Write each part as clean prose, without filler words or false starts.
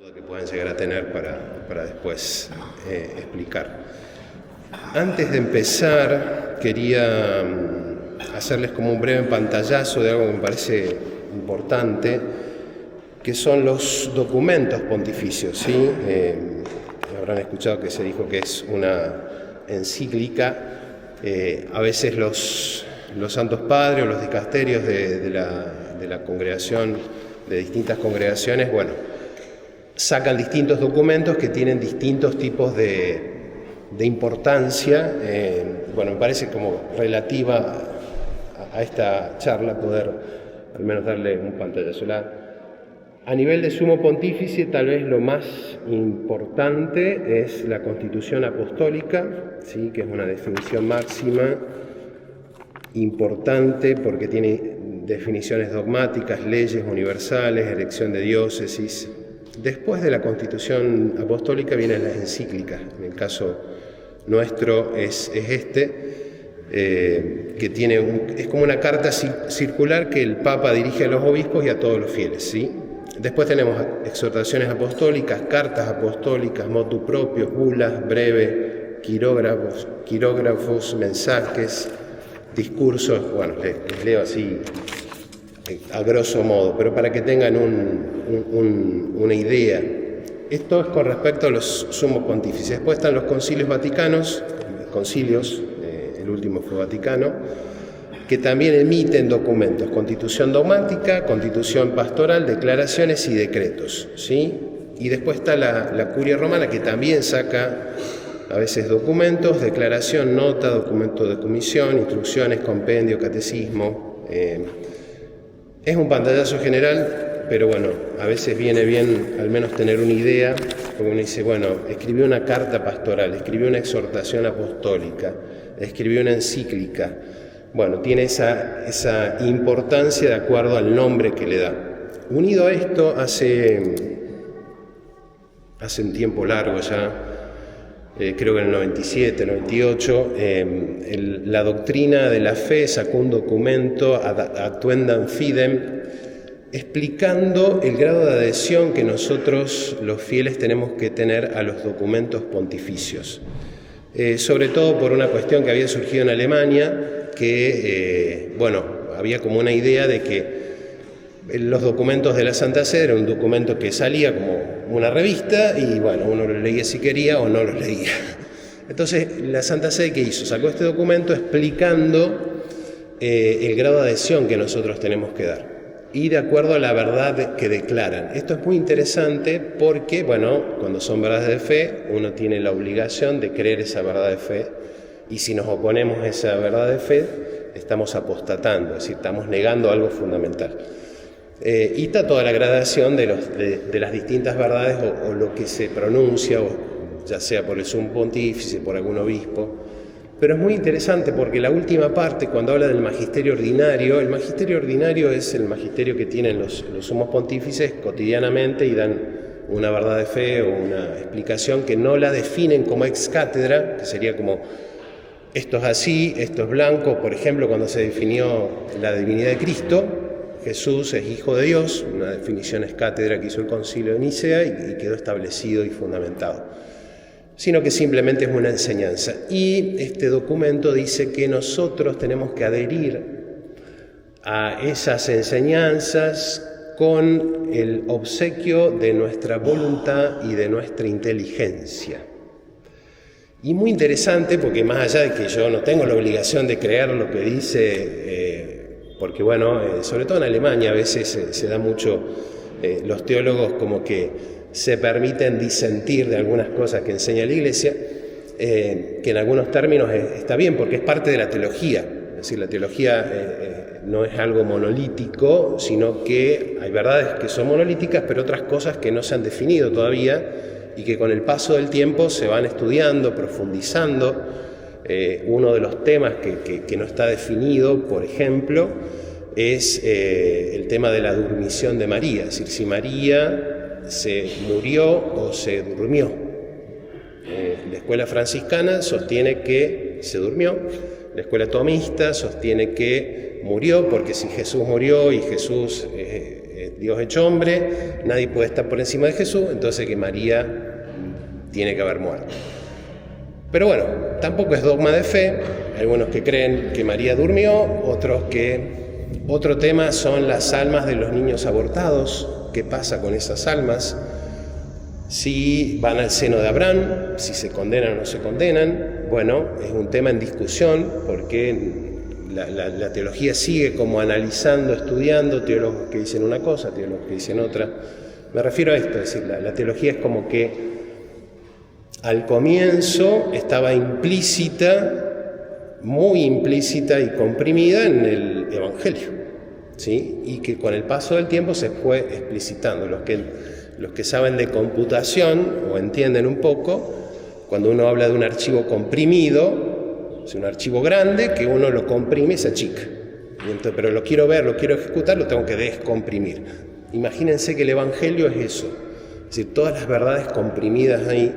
Que puedan llegar a tener para después explicar. Antes de empezar, quería hacerles como un breve pantallazo de algo que me parece importante, que son los documentos pontificios, ¿sí? Habrán escuchado que se dijo que es una encíclica. A veces los santos padres o los dicasterios de la congregación, de distintas congregaciones, sacan distintos documentos que tienen distintos tipos de importancia. Me parece como relativa a esta charla poder al menos darle un pantallazo. A nivel de sumo pontífice, tal vez lo más importante es la Constitución Apostólica, ¿sí? Que es una definición máxima importante porque tiene definiciones dogmáticas, leyes universales, elección de diócesis. Después de la Constitución Apostólica vienen las encíclicas. En el caso nuestro es que es como una carta circular que el Papa dirige a los obispos y a todos los fieles, ¿sí? Después tenemos exhortaciones apostólicas, cartas apostólicas, motu propios, bulas, breve, quirógrafos, mensajes, discursos. Les leo así a grosso modo, pero para que tengan una idea. Esto es con respecto a los sumos pontífices. Después están los concilios vaticanos, el último fue Vaticano, que también emiten documentos: constitución dogmática, constitución pastoral, declaraciones y decretos, ¿sí? Y después está la Curia Romana, que también saca a veces documentos: declaración, nota, documento de comisión, instrucciones, compendio, catecismo. Es un pantallazo general, pero a veces viene bien al menos tener una idea, porque uno dice, escribió una carta pastoral, escribió una exhortación apostólica, escribió una encíclica. Tiene esa importancia de acuerdo al nombre que le da. Unido a esto, hace un tiempo largo ya, creo que en el 97, 98, la doctrina de la fe sacó un documento, Actuendam Fidem, explicando el grado de adhesión que nosotros los fieles tenemos que tener a los documentos pontificios. Sobre todo por una cuestión que había surgido en Alemania, que había como una idea de que los documentos de la Santa Sede era un documento que salía como una revista y uno lo leía si quería o no lo leía. Entonces la Santa Sede, ¿qué hizo? Sacó este documento explicando el grado de adhesión que nosotros tenemos que dar y de acuerdo a la verdad que declaran. Esto es muy interesante porque, cuando son verdades de fe, uno tiene la obligación de creer esa verdad de fe, y si nos oponemos a esa verdad de fe, estamos apostatando, es decir, estamos negando algo fundamental. Y está toda la gradación de las distintas verdades o lo que se pronuncia, ya sea por el sumo pontífice, por algún obispo. Pero es muy interesante porque la última parte, cuando habla del magisterio ordinario, el magisterio ordinario es el magisterio que tienen los sumos pontífices cotidianamente y dan una verdad de fe o una explicación que no la definen como ex cátedra, que sería como esto es así, esto es blanco. Por ejemplo, cuando se definió la divinidad de Cristo, Jesús es Hijo de Dios, una definición ex cátedra que hizo el Concilio de Nicea y quedó establecido y fundamentado, sino que simplemente es una enseñanza. Y este documento dice que nosotros tenemos que adherir a esas enseñanzas con el obsequio de nuestra voluntad y de nuestra inteligencia. Y muy interesante porque más allá de que yo no tengo la obligación de creer lo que dice, porque sobre todo en Alemania a veces se da mucho, los teólogos como que se permiten disentir de algunas cosas que enseña la Iglesia, que en algunos términos está bien porque es parte de la teología. Es decir, la teología no es algo monolítico, sino que hay verdades que son monolíticas, pero otras cosas que no se han definido todavía y que con el paso del tiempo se van estudiando, profundizando. Uno de los temas que no está definido, por ejemplo, es el tema de la durmición de María, es decir, si María se murió o se durmió. La escuela franciscana sostiene que se durmió, la escuela tomista sostiene que murió, porque si Jesús murió y Jesús Dios hecho hombre, nadie puede estar por encima de Jesús, entonces que María tiene que haber muerto. Pero bueno, tampoco es dogma de fe. Hay algunos que creen que María durmió, otros que... Otro tema son las almas de los niños abortados. ¿Qué pasa con esas almas? Si van al seno de Abraham, si se condenan o no se condenan. Bueno, es un tema en discusión porque la teología sigue como analizando, estudiando, teólogos que dicen una cosa, teólogos que dicen otra. Me refiero a esto, es decir, la teología es como que al comienzo estaba implícita, muy implícita y comprimida en el Evangelio, ¿sí? Y que con el paso del tiempo se fue explicitando. Los que saben de computación o entienden un poco, cuando uno habla de un archivo comprimido, es un archivo grande que uno lo comprime y se achica. Pero lo quiero ver, lo quiero ejecutar, lo tengo que descomprimir. Imagínense que el Evangelio es eso, es decir, todas las verdades comprimidas ahí,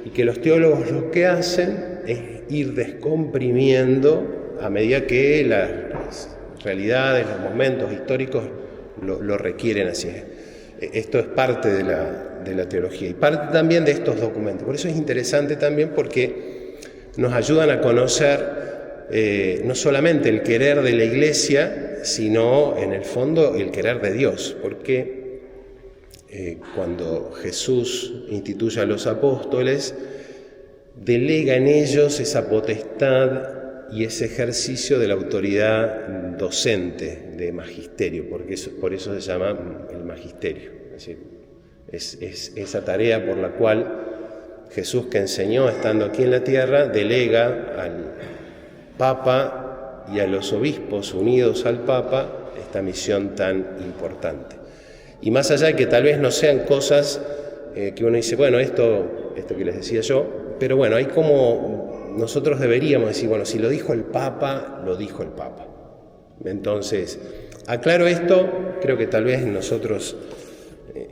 y que los teólogos lo que hacen es ir descomprimiendo a medida que las realidades, los momentos históricos lo requieren así. Esto es parte de la teología y parte también de estos documentos. Por eso es interesante también porque nos ayudan a conocer no solamente el querer de la Iglesia, sino en el fondo el querer de Dios. Porque cuando Jesús instituye a los apóstoles, delega en ellos esa potestad y ese ejercicio de la autoridad docente de magisterio, porque por eso se llama el magisterio. Es decir, es esa tarea por la cual Jesús, que enseñó estando aquí en la tierra, delega al Papa y a los obispos unidos al Papa esta misión tan importante. Y más allá de que tal vez no sean cosas que uno dice, bueno, esto que les decía yo, pero bueno, hay como nosotros deberíamos decir, bueno, si lo dijo el Papa, lo dijo el Papa. Entonces, aclaro esto, creo que tal vez nosotros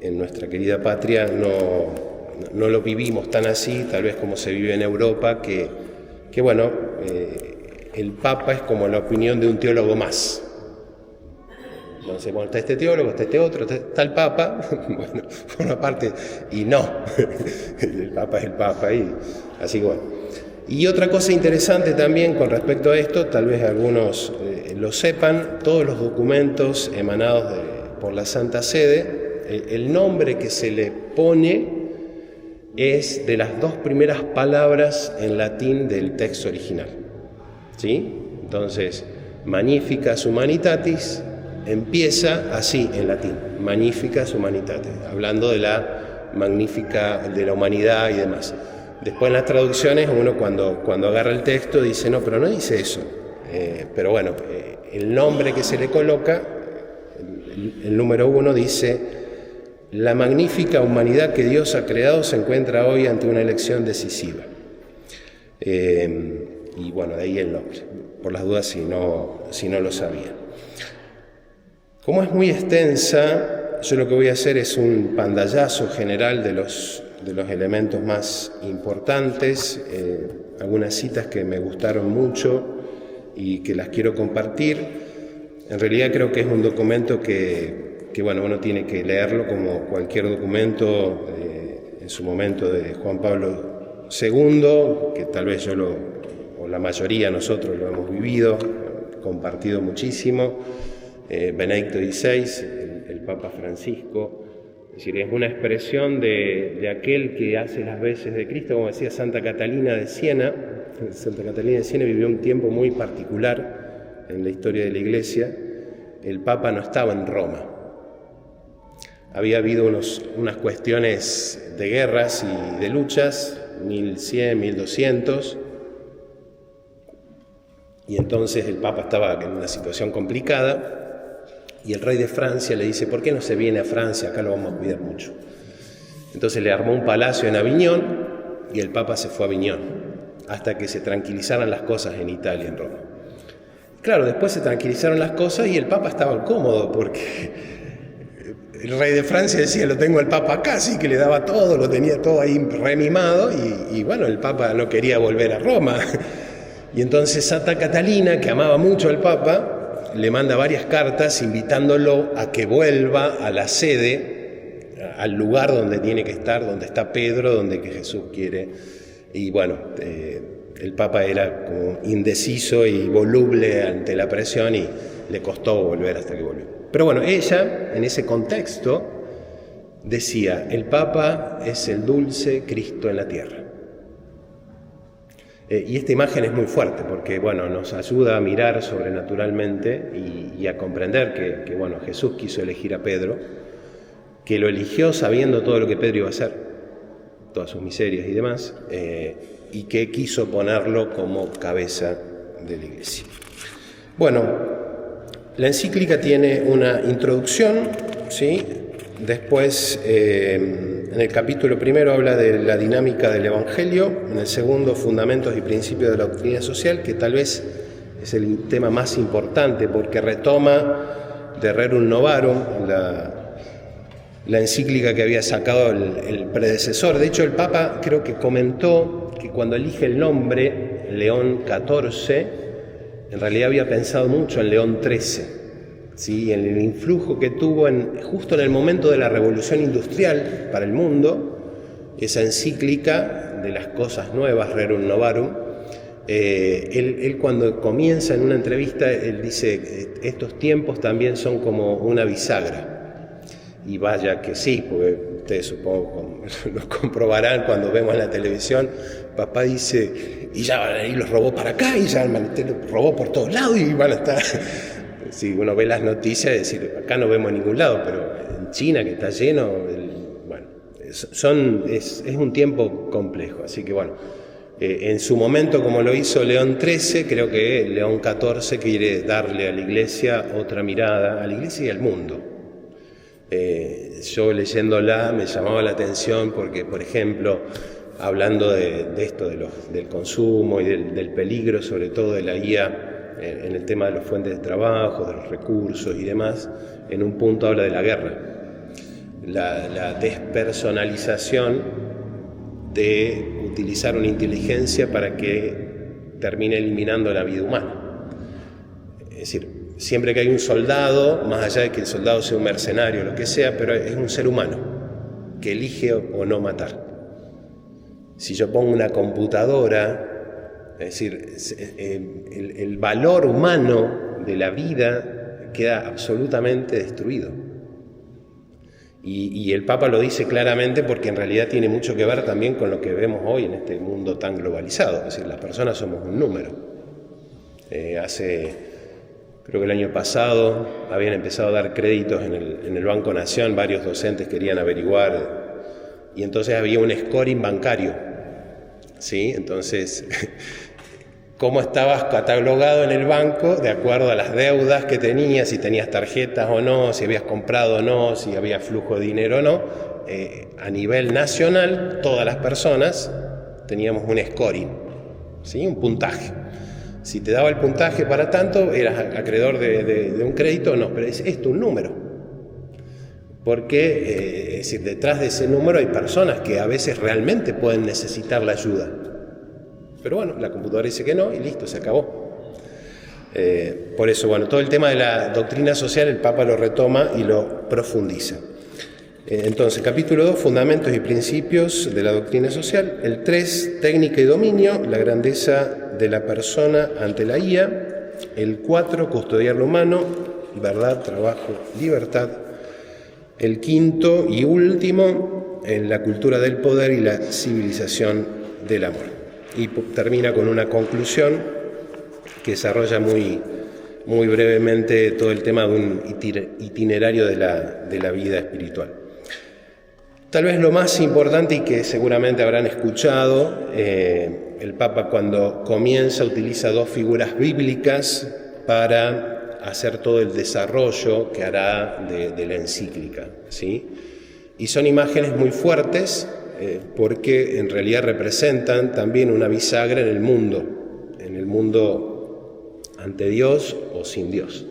en nuestra querida patria no lo vivimos tan así, tal vez como se vive en Europa, que bueno, el Papa es como la opinión de un teólogo más. Entonces, bueno, está este teólogo, está este otro, está el Papa, bueno, por una parte, y no, el Papa es el Papa, y así que bueno. Y otra cosa interesante también con respecto a esto, tal vez algunos lo sepan, todos los documentos emanados por la Santa Sede, el nombre que se le pone es de las dos primeras palabras en latín del texto original, ¿sí? Entonces, Magnificas Humanitatis empieza así en latín, Magnificas Humanitatis, hablando de la magnífica, de la humanidad y demás. Después en las traducciones uno cuando agarra el texto dice, no, pero no dice eso. Pero bueno, el nombre que se le coloca, el número 1 dice, la magnífica humanidad que Dios ha creado se encuentra hoy ante una elección decisiva. Y bueno, de ahí el nombre, por las dudas si no lo sabía. Como es muy extensa, yo lo que voy a hacer es un pantallazo general de los elementos más importantes, algunas citas que me gustaron mucho y que las quiero compartir. En realidad creo que es un documento que bueno, uno tiene que leerlo como cualquier documento en su momento de Juan Pablo II, que tal vez o la mayoría de nosotros lo hemos vivido, compartido muchísimo. Benedicto XVI, el Papa Francisco, es decir, es una expresión de aquel que hace las veces de Cristo, como decía Santa Catalina de Siena. Santa Catalina de Siena vivió un tiempo muy particular en la historia de la Iglesia. El Papa no estaba en Roma. Había habido unas cuestiones de guerras y de luchas, 1100, 1200, y entonces el Papa estaba en una situación complicada. Y el rey de Francia le dice, ¿por qué no se viene a Francia? Acá lo vamos a cuidar mucho. Entonces le armó un palacio en Aviñón y el Papa se fue a Aviñón hasta que se tranquilizaran las cosas en Italia, en Roma. Claro, después se tranquilizaron las cosas y el Papa estaba cómodo porque el rey de Francia decía, lo tengo al Papa acá, sí, que le daba todo, lo tenía todo ahí remimado y bueno, el Papa no quería volver a Roma. Y entonces Santa Catalina, que amaba mucho al Papa, le manda varias cartas invitándolo a que vuelva a la sede, al lugar donde tiene que estar, donde está Pedro, donde que Jesús quiere. Y bueno, el Papa era como indeciso y voluble ante la presión y le costó volver hasta que volvió. Pero bueno, ella, en ese contexto, decía, el Papa es el dulce Cristo en la tierra. Y esta imagen es muy fuerte porque, bueno, nos ayuda a mirar sobrenaturalmente y a comprender que, bueno, Jesús quiso elegir a Pedro, que lo eligió sabiendo todo lo que Pedro iba a hacer, todas sus miserias y demás, y que quiso ponerlo como cabeza de la Iglesia. Bueno, la encíclica tiene una introducción, ¿sí? Después, en el capítulo primero habla de la dinámica del Evangelio, en el segundo, fundamentos y principios de la doctrina social, que tal vez es el tema más importante porque retoma de Rerum Novarum, la encíclica que había sacado el predecesor. De hecho, el Papa creo que comentó que cuando elige el nombre, León XIV, en realidad había pensado mucho en León XIII. ¿Sí? En el influjo que tuvo justo en el momento de la revolución industrial para el mundo, esa encíclica de las cosas nuevas, Rerum Novarum, él cuando comienza en una entrevista, él dice, estos tiempos también son como una bisagra. Y vaya que sí, porque ustedes supongo lo comprobarán cuando vemos la televisión, papá dice, y ya y los robó para acá, y ya los robó por todos lados, y van a estar... Si uno ve las noticias, es decir, acá no vemos en ningún lado, pero en China, que está lleno, bueno, es un tiempo complejo. Así que bueno, en su momento, como lo hizo León XIII, creo que León XIV quiere darle a la Iglesia otra mirada, a la Iglesia y al mundo. Yo leyéndola me llamaba la atención porque, por ejemplo, hablando de esto, del consumo y del peligro, sobre todo de la guía, en el tema de las fuentes de trabajo, de los recursos y demás, en un punto habla de la guerra, la despersonalización de utilizar una inteligencia para que termine eliminando la vida humana. Es decir, siempre que hay un soldado, más allá de que el soldado sea un mercenario o lo que sea, pero es un ser humano que elige o no matar. Si yo pongo una computadora, es decir, el valor humano de la vida queda absolutamente destruido. Y el Papa lo dice claramente porque en realidad tiene mucho que ver también con lo que vemos hoy en este mundo tan globalizado. Es decir, las personas somos un número. Creo que el año pasado habían empezado a dar créditos en el Banco Nación, varios docentes querían averiguar, y entonces había un scoring bancario, ¿sí? Entonces, cómo estabas catalogado en el banco de acuerdo a las deudas que tenías, si tenías tarjetas o no, si habías comprado o no, si había flujo de dinero o no. A nivel nacional, todas las personas teníamos un scoring, ¿sí? Un puntaje. Si te daba el puntaje para tanto, eras acreedor de un crédito o no, pero es esto un número. Porque, es decir, detrás de ese número hay personas que a veces realmente pueden necesitar la ayuda. Pero bueno, la computadora dice que no y listo, se acabó. Por eso, bueno, todo el tema de la doctrina social el Papa lo retoma y lo profundiza. Entonces, capítulo 2, fundamentos y principios de la doctrina social. El 3, técnica y dominio, la grandeza de la persona ante la IA. El 4, custodiar lo humano, verdad, trabajo, libertad. El 5 y último, en la cultura del poder y la civilización del amor. Y termina con una conclusión que desarrolla muy brevemente todo el tema de un itinerario de la vida espiritual. Tal vez lo más importante y que seguramente habrán escuchado, el Papa cuando comienza utiliza dos figuras bíblicas para hacer todo el desarrollo que hará de la encíclica, ¿sí? Y son imágenes muy fuertes porque en realidad representan también una bisagra en el mundo ante Dios o sin Dios.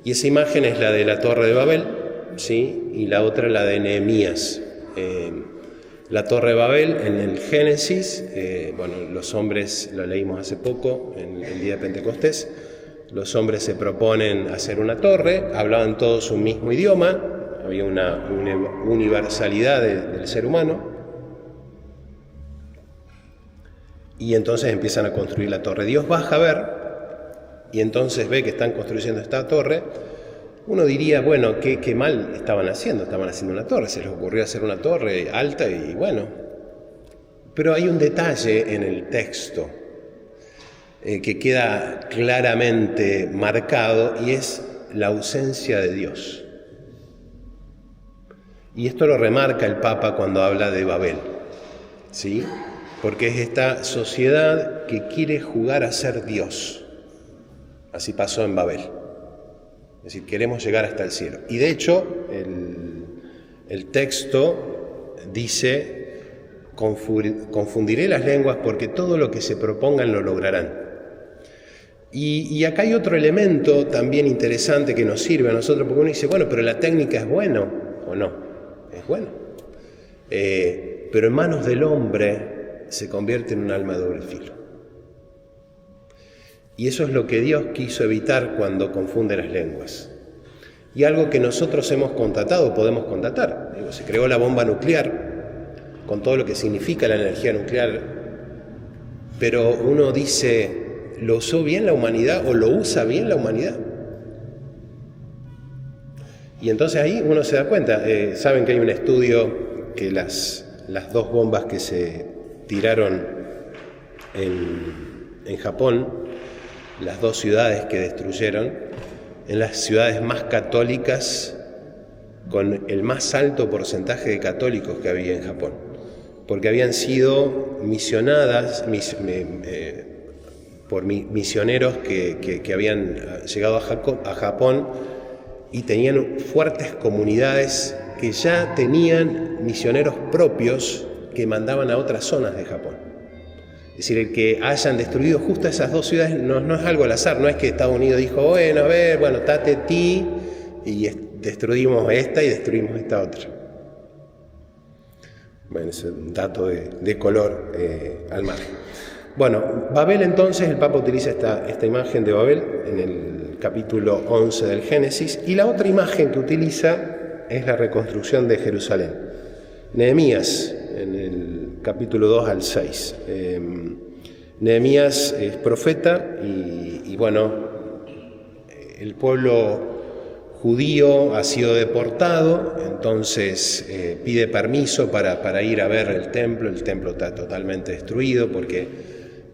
Y esa imagen es la de la Torre de Babel, ¿sí? Y la otra la de Nehemías. La Torre de Babel en el Génesis, bueno, los hombres lo leímos hace poco, en el día de Pentecostés, Los hombres se proponen hacer una torre, hablaban todos un mismo idioma, había una universalidad del ser humano, y entonces empiezan a construir la torre. Dios baja a ver, y entonces ve que están construyendo esta torre. Uno diría, bueno, qué mal estaban haciendo una torre, se les ocurrió hacer una torre alta y bueno. Pero hay un detalle en el texto que queda claramente marcado, y es la ausencia de Dios. Y esto lo remarca el Papa cuando habla de Babel, ¿sí? Porque es esta sociedad que quiere jugar a ser Dios. Así pasó en Babel. Es decir, queremos llegar hasta el cielo. Y de hecho, el texto dice: confundiré las lenguas porque todo lo que se propongan lo lograrán. Y acá hay otro elemento también interesante que nos sirve a nosotros, porque uno dice, bueno, pero la técnica es buena, ¿o no? Es bueno. Pero en manos del hombre se convierte en un arma de doble filo. Y eso es lo que Dios quiso evitar cuando confunde las lenguas. Y algo que nosotros hemos constatado, podemos constatar. Se creó la bomba nuclear, con todo lo que significa la energía nuclear, pero uno dice, ¿lo usó bien la humanidad o lo usa bien la humanidad? Y entonces ahí uno se da cuenta. Saben que hay un estudio que las dos bombas que se tiraron en Japón, las dos ciudades que destruyeron, en las ciudades más católicas, con el más alto porcentaje de católicos que había en Japón, porque habían sido misionadas por misioneros que habían llegado a Japón y tenían fuertes comunidades que ya tenían misioneros propios que mandaban a otras zonas de Japón. Es decir, el que hayan destruido justo esas dos ciudades no es algo al azar, no es que Estados Unidos dijo, bueno, tate ti, y destruimos esta y destruimos esta otra. Bueno, es un dato de color al margen. Bueno, Babel entonces, el Papa utiliza esta imagen de Babel en el capítulo 11 del Génesis, y la otra imagen que utiliza es la reconstrucción de Jerusalén. Nehemías, en el capítulo 2 al 6. Nehemías es profeta y bueno, el pueblo judío ha sido deportado, entonces pide permiso para ir a ver el templo está totalmente destruido porque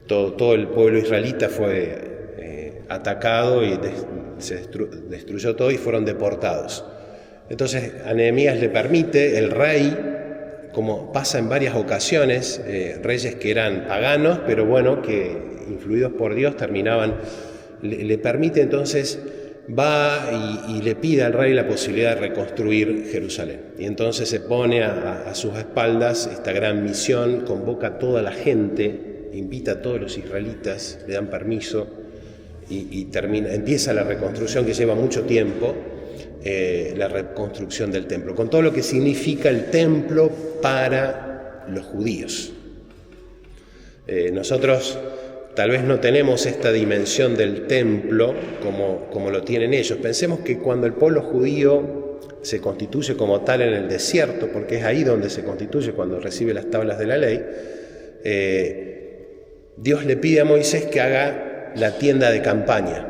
todo el pueblo israelita fue atacado y se destruyó todo y fueron deportados. Entonces a Nehemías le permite el rey, como pasa en varias ocasiones, reyes que eran paganos, pero bueno, que influidos por Dios le permite entonces, va y le pide al rey la posibilidad de reconstruir Jerusalén. Y entonces se pone a sus espaldas esta gran misión, convoca a toda la gente, invita a todos los israelitas, le dan permiso y empieza la reconstrucción que lleva mucho tiempo, la reconstrucción del templo, con todo lo que significa el templo para los judíos. Nosotros tal vez no tenemos esta dimensión del templo como lo tienen ellos. Pensemos que cuando el pueblo judío se constituye como tal en el desierto, porque es ahí donde se constituye cuando recibe las tablas de la ley, Dios le pide a Moisés que haga la tienda de campaña.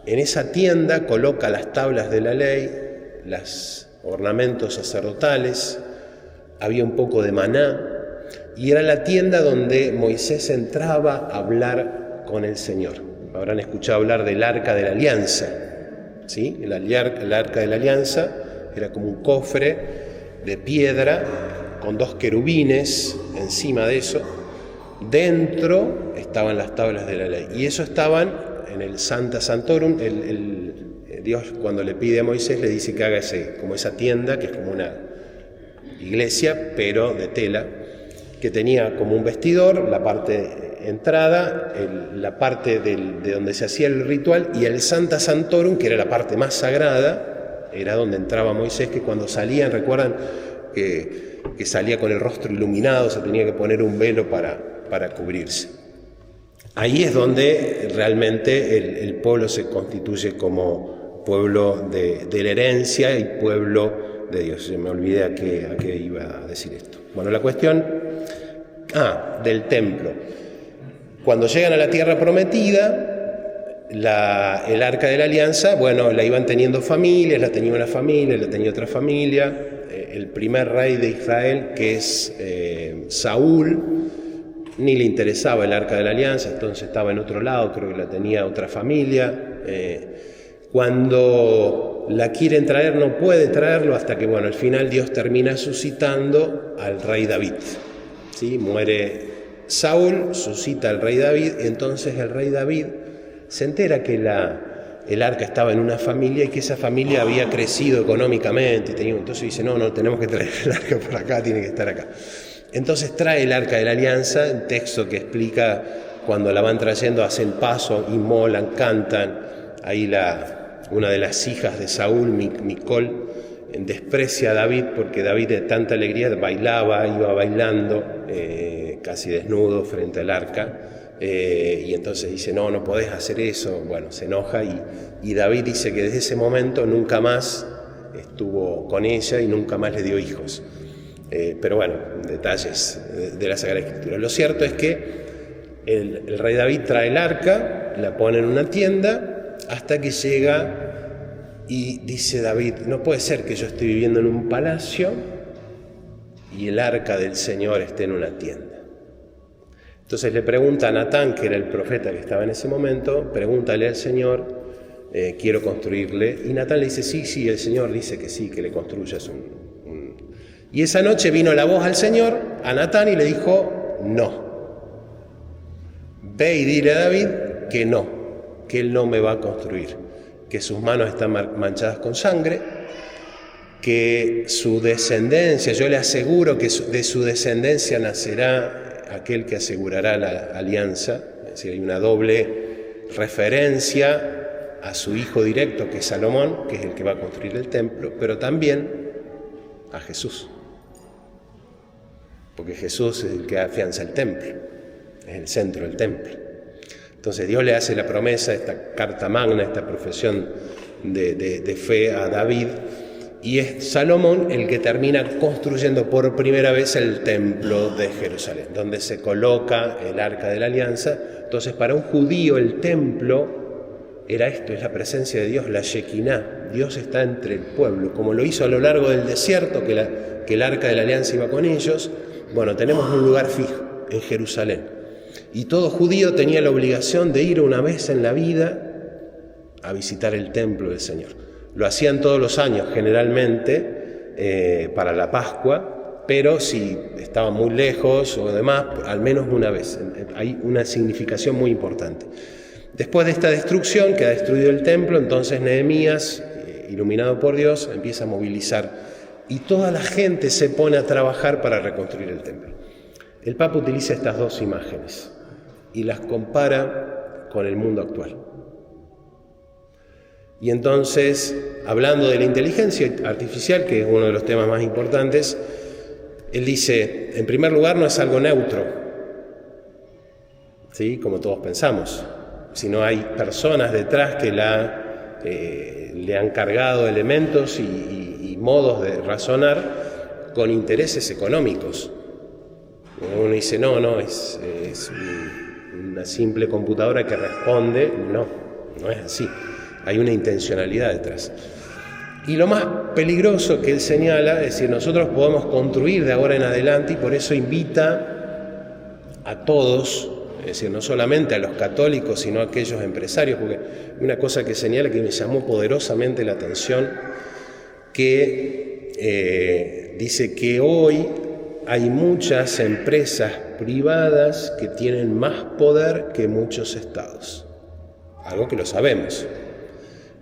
En esa tienda coloca las tablas de la ley, los ornamentos sacerdotales, había un poco de maná, y era la tienda donde Moisés entraba a hablar con el Señor. Habrán escuchado hablar del Arca de la Alianza, ¿sí? El Arca de la Alianza era como un cofre de piedra con dos querubines encima de eso. Dentro estaban las tablas de la ley, y eso estaban en el Sancta Sanctorum. Dios, cuando le pide a Moisés, le dice que haga como esa tienda, que es como una iglesia, pero de tela, que tenía como un vestidor, la parte entrada, la parte de donde se hacía el ritual, y el Sancta Sanctorum, que era la parte más sagrada, era donde entraba Moisés, que cuando salían, recuerdan que salía con el rostro iluminado, se tenía que poner un velo para cubrirse. ahí es donde realmente el pueblo se constituye como pueblo de la herencia y pueblo de Dios. Me olvidé a qué iba a decir esto. Bueno, la cuestión del templo. Cuando llegan a la tierra prometida, el arca de la alianza, bueno, la iban teniendo familias, la tenía una familia, la tenía otra familia. El primer rey de Israel, que es Saúl, ni le interesaba el arca de la alianza, entonces estaba en otro lado, creo que la tenía otra familia. Cuando la quieren traer, no puede traerlo hasta que, bueno, al final Dios termina suscitando al rey David. ¿Sí? Muere Saúl, suscita al rey David, entonces el rey David se entera que el arca estaba en una familia y que esa familia había crecido económicamente. Entonces dice, no, tenemos que traer el arca por acá, tiene que estar acá. Entonces trae el arca de la alianza, un texto que explica cuando la van trayendo, hacen paso, inmolan, cantan. Ahí una de las hijas de Saúl, Micol, desprecia a David porque David de tanta alegría iba bailando casi desnudo frente al arca. Y entonces dice, no podés hacer eso. Bueno, se enoja y David dice que desde ese momento nunca más estuvo con ella y nunca más le dio hijos. Pero bueno, detalles de la Sagrada Escritura. Lo cierto es que el rey David trae el arca, la pone en una tienda, hasta que llega y dice David, no puede ser que yo esté viviendo en un palacio y el arca del Señor esté en una tienda. Entonces le pregunta a Natán, que era el profeta que estaba en ese momento, pregúntale al Señor, quiero construirle. Y Natán le dice, sí, el Señor dice que sí, que le construyas Y esa noche vino la voz al Señor, a Natán, y le dijo, no. Ve y dile a David que no, que él no me va a construir, que sus manos están manchadas con sangre, que su descendencia, yo le aseguro que de su descendencia nacerá aquel que asegurará la alianza. Es decir, hay una doble referencia a su hijo directo, que es Salomón, que es el que va a construir el templo, pero también a Jesús, porque Jesús es el que afianza el templo, es el centro del templo. Entonces Dios le hace la promesa, esta carta magna, esta profesión de fe a David, y es Salomón el que termina construyendo por primera vez el templo de Jerusalén, donde se coloca el arca de la alianza. Entonces, para un judío el templo era esto, es la presencia de Dios, la Shekinah. Dios está entre el pueblo, como lo hizo a lo largo del desierto, que el arca de la alianza iba con ellos. Bueno, tenemos un lugar fijo en Jerusalén. Y todo judío tenía la obligación de ir una vez en la vida a visitar el templo del Señor. Lo hacían todos los años, generalmente, para la Pascua, pero si estaban muy lejos o demás, al menos una vez. Hay una significación muy importante. Después de esta destrucción, que ha destruido el templo, entonces Nehemías, iluminado por Dios, empieza a movilizar y toda la gente se pone a trabajar para reconstruir el templo. El Papa utiliza estas dos imágenes y las compara con el mundo actual. Y entonces, hablando de la inteligencia artificial, que es uno de los temas más importantes, él dice, en primer lugar, no es algo neutro, ¿sí? Como todos pensamos, sino hay personas detrás que le han cargado elementos y modos de razonar con intereses económicos. Uno dice, no, es una simple computadora que responde. No es así. Hay una intencionalidad detrás. Y lo más peligroso que él señala, es decir, nosotros podemos construir de ahora en adelante, y por eso invita a todos, es decir, no solamente a los católicos, sino a aquellos empresarios, porque una cosa que señala que me llamó poderosamente la atención, que dice que hoy hay muchas empresas privadas que tienen más poder que muchos estados. Algo que lo sabemos.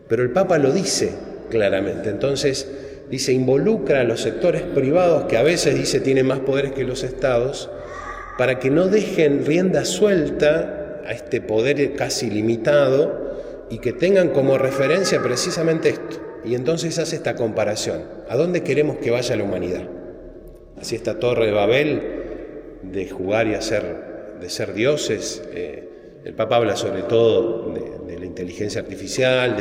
Pero el Papa lo dice claramente. Entonces, dice, involucra a los sectores privados, que a veces dice tienen más poderes que los estados, para que no dejen rienda suelta a este poder casi limitado y que tengan como referencia precisamente esto. Y entonces hace esta comparación. ¿A dónde queremos que vaya la humanidad? Así esta torre de Babel, de jugar y de ser dioses, El Papa habla sobre todo de la inteligencia artificial,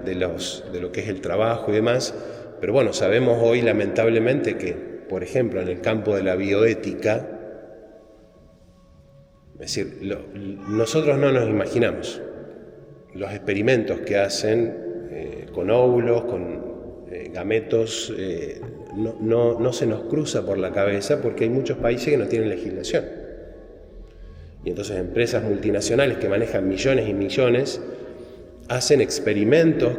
de lo que es el trabajo y demás, pero bueno, sabemos hoy lamentablemente que, por ejemplo, en el campo de la bioética, es decir, nosotros no nos imaginamos los experimentos que hacen con óvulos, con gametos, no se nos cruza por la cabeza porque hay muchos países que no tienen legislación. Y entonces empresas multinacionales que manejan millones y millones hacen experimentos.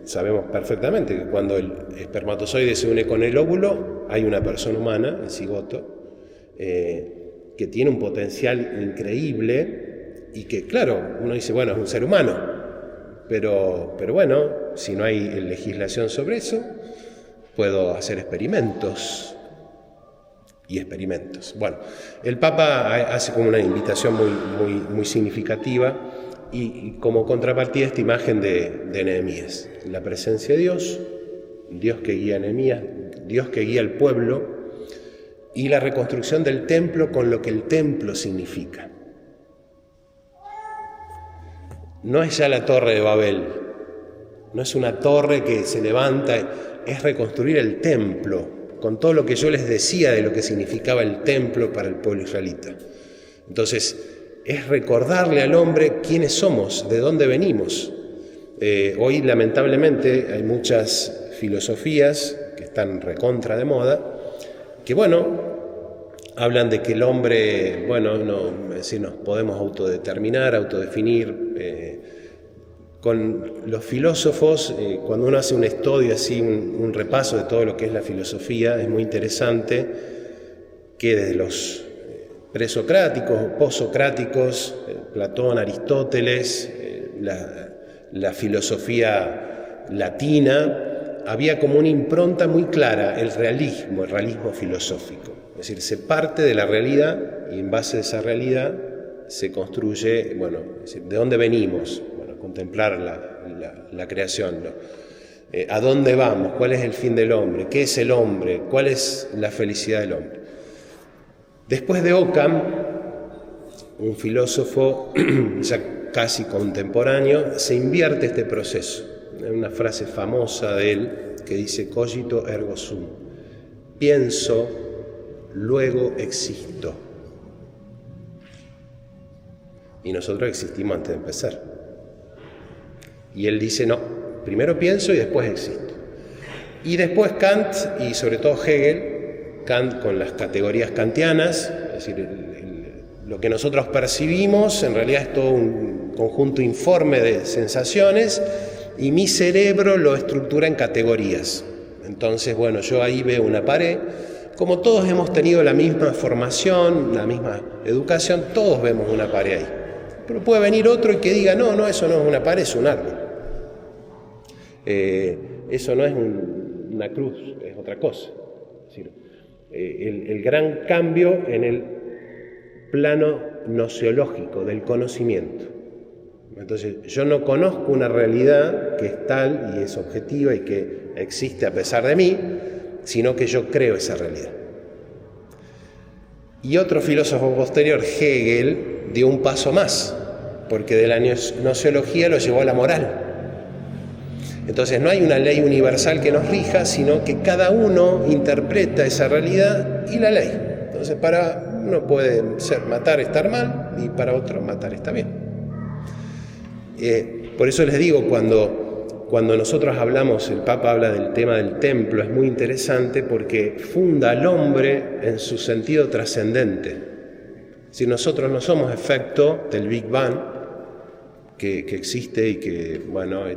Sabemos perfectamente que cuando el espermatozoide se une con el óvulo hay una persona humana, el cigoto, que tiene un potencial increíble y que, claro, uno dice, bueno, es un ser humano, pero bueno, si no hay legislación sobre eso, puedo hacer experimentos y experimentos. Bueno, el Papa hace como una invitación muy significativa y como contrapartida esta imagen de Nehemías, la presencia de Dios, Dios que guía a Nehemías, Dios que guía al pueblo, y la reconstrucción del templo con lo que el templo significa. No es ya la torre de Babel, no es una torre que se levanta, es reconstruir el templo, con todo lo que yo les decía de lo que significaba el templo para el pueblo israelita. Entonces, es recordarle al hombre quiénes somos, de dónde venimos. Hoy, lamentablemente, hay muchas filosofías que están recontra de moda, que hablan de que el hombre, si nos podemos autodeterminar, autodefinir. Con los filósofos, cuando uno hace un estudio así, un repaso de todo lo que es la filosofía, es muy interesante que desde los presocráticos o posocráticos, Platón, Aristóteles, la filosofía latina, había como una impronta muy clara, el realismo filosófico. Es decir, se parte de la realidad y en base a esa realidad se construye, ¿de dónde venimos? Contemplar la creación, ¿no? ¿A dónde vamos? ¿Cuál es el fin del hombre? ¿Qué es el hombre? ¿Cuál es la felicidad del hombre? Después de Occam, un filósofo ya casi contemporáneo, se invierte este proceso. Hay una frase famosa de él que dice cogito ergo sum, pienso, luego existo. Y nosotros existimos antes de empezar. Y él dice, no, primero pienso y después existo. Y después Kant, y sobre todo Hegel, Kant con las categorías kantianas, es decir, lo que nosotros percibimos en realidad es todo un conjunto informe de sensaciones y mi cerebro lo estructura en categorías. Entonces, yo ahí veo una pared. Como todos hemos tenido la misma formación, la misma educación, todos vemos una pared ahí. Pero puede venir otro y que diga, no, eso no es una pared, es un árbol. Eso no es una cruz, es otra cosa. Es decir, el gran cambio en el plano gnoseológico del conocimiento. Entonces, yo no conozco una realidad que es tal y es objetiva y que existe a pesar de mí, sino que yo creo esa realidad. Y otro filósofo posterior, Hegel, dio un paso más, porque de la gnoseología lo llevó a la moral. Entonces no hay una ley universal que nos rija, sino que cada uno interpreta esa realidad y la ley. Entonces para uno puede ser matar estar mal y para otro matar está bien. Por eso les digo, cuando nosotros hablamos, el Papa habla del tema del templo, es muy interesante porque funda al hombre en su sentido trascendente. Si nosotros no somos efecto del Big Bang, que existe y que